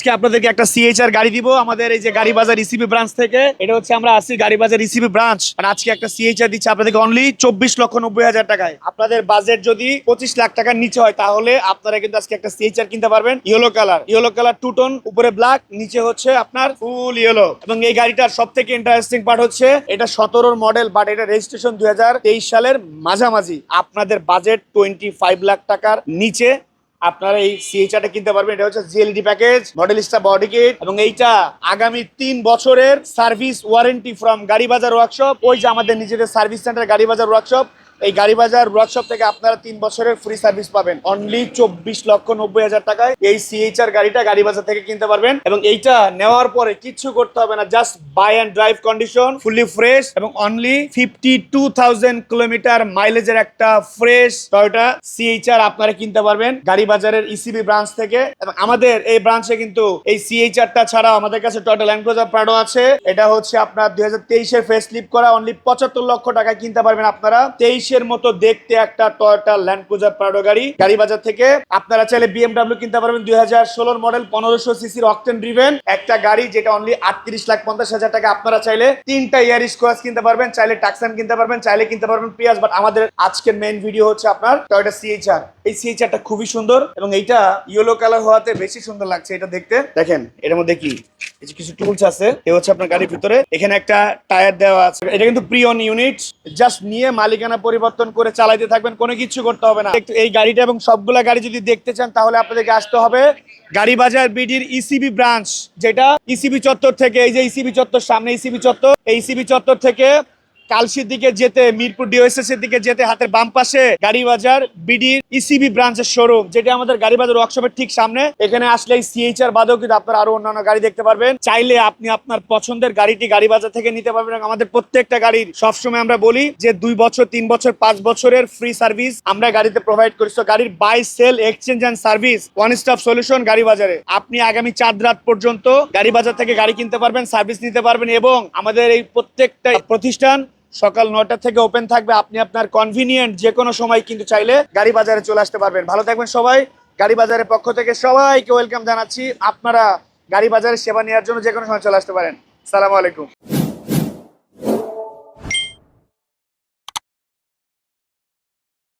আজকে আপনাদেরকে একটা সিএইচআর গাড়ি দিব আমাদের এই যে গাড়ি বাজার ইসিবি ব্রাঞ্চ থেকে। এটা হচ্ছে আমরা আসি গাড়ি বাজার ইসিবি ব্রাঞ্চ, আর আজকে একটা সিএইচআর দিচ্ছে আপনাদেরকে অনলি 24,90,000 টাকায়। আপনাদের বাজেট যদি 25 লাখ টাকার নিচে হয় তাহলে আপনারা কিন্তু আজকে একটা সিএইচআর কিনতে পারবেন। ইয়েলো কালার টু টোন, উপরে ব্ল্যাক, নিচে হচ্ছে আপনার ফুল ইয়েলো। এবং এই গাড়িটার সব থেকে ইন্টারেস্টিং পার্ট হচ্ছে এটা 17 মডেল, বাট এটা রেজিস্ট্রেশন 2023 সালের মাঝামাঝি। আপনাদের বাজেট 25 লাখ টাকার নিচে আপনারা এই সিএইচআরটা কিনতে পারবেন। এটা হচ্ছে জিএলইডি প্যাকেজ, মডেলিস্টা বডি কিট, এবং এইটা আগামী 3 বছরের সার্ভিস ওয়ারেন্টি ফ্রম গাড়ি বাজার ওয়ার্কশপ। ওই যে আমাদের নিজেদের সার্ভিস সেন্টার গাড়ি বাজার ওয়ার্কশপ, এই গাড়ি বাজার ওয়ার্কশপ থেকে আপনারা 3 বছরের ফ্রি সার্ভিস পাবেন অনলি 24,90,000 টাকায়। এই সিএইচআর গাড়িটা গাড়ি বাজার থেকে কিনতে পারবেন, এবং এইটা নেওয়ার পরে কিচ্ছু করতে হবে না, just buy and drive condition, fully fresh, এবং অনলি 52,000 কিলোমিটার মাইলেজের একটা ফ্রেশ টয়োটা সিএইচআর আপনারা কিনতে পারবেন গাড়ি বাজারের ইসিবি ব্রাঞ্চ থেকে। এবং আমাদের এই ব্রাঞ্চে কিন্তু এই সিএইচআরটা ছাড়াও আমাদের কাছে টয়োটা ল্যান্ড ক্রুজার প্রাডো আছে। এটা হচ্ছে আপনার 2023-এর ফেস লিফট করা, অনলি 75 লক্ষ টাকায় কিনতে পারবেন আপনারা। 23 এর মতো দেখতে একটা টয়োটা ল্যান্ড ক্রুজার প্রাডো গাড়ি বাজার থেকে। আপনারা চাইলে বিএমডব্লিউ কিনতে পারবেন 2016 মডেল 1500 সিসির অকটেন ড্রিভেন একটা গাড়ি, যেটা অনলি 38,50,000 টাকা। আপনারা চাইলে 3টা ইয়ারিস ক্রস কিনতে পারবেন, চাইলে টাক্সান কিনতে পারবেন, চাইলে কিনতে পারবেন পিয়াজ। বাট আমাদের আজকের মেইন ভিডিও হচ্ছে আপনার টয়োটা সিএইচআর। এই সিএইচআরটা খুবই সুন্দর, এবং এইটা ইয়েলো কালার হওয়াতে বেশি সুন্দর লাগছে এটা দেখতে। দেখেন এর মধ্যে কি কিছু টুলস আছে, এ হচ্ছে আপনার গাড়ির ভিতরে। এখানে একটা টায়ার দেওয়া আছে, এটা কিন্তু প্রি অন ইউনিট, জাস্ট নিয়ে মালিকানা পরিবর্তন করে চালাইতে থাকবেন, কোনো কিছু করতে হবে না। এই গাড়িটা এবং সবগুলা গাড়ি যদি দেখতে চান তাহলে আপনাদেরকে আসতে হবে গাড়ি বাজার বিডির ইসিবি ব্রাঞ্চ, যেটা ইসিবি চত্বর থেকে, এই যে ইসিবি চত্বর, সামনে ইসিবি চত্বর, এই ইসিবি চত্বর থেকে কালশির দিকে যেতে, মিরপুর ডিওএসএস এর দিকে যেতে, হাতের বাম পাশে গাড়ি বাজার বিডির ইসিবি ব্রাঞ্চের শোরুম, যেটা আমাদের গাড়ি বাজার ওয়ার্কশপের ঠিক সামনে। এখানে আসলে সিএইচআর বাদেও কিন্তু আপনারা আরো অন্যান্য গাড়ি দেখতে পারবেন। চাইলে আপনি আপনার পছন্দের গাড়িটি গাড়ি বাজার থেকে নিতে পারবেন। আমাদের প্রত্যেকটা গাড়ির সবসময় আমরা বলি যে 2 বছর, 3 বছর, 5 বছরের ফ্রি সার্ভিস আমরা গাড়িতে প্রোভাইড করি। তো গাড়ির buy, sell, exchange and service one stop solution গাড়ি বাজারে। আপনি আগামী 4 রাত পর্যন্ত গাড়ি বাজার থেকে গাড়ি কিনতে পারবেন, সার্ভিস নিতে পারবেন, এবং আমাদের এই প্রত্যেকটা প্রতিষ্ঠান সকাল 9টা থেকে ওপেন থাকবে। আপনি আপনার কনভিনিয়েন্ট যে কোনো সময় কিন্তু চাইলে গাড়ি বাজারে চলে আসতে পারবেন। ভালো থাকবেন সবাই। গাড়ি বাজারের পক্ষ থেকে সবাইকে ওয়েলকাম জানাচ্ছি। আপনারা গাড়ি বাজারের সেবা নেওয়ার জন্য যে কোনো সময় চলে আসতে পারেন। আসসালামু আলাইকুম।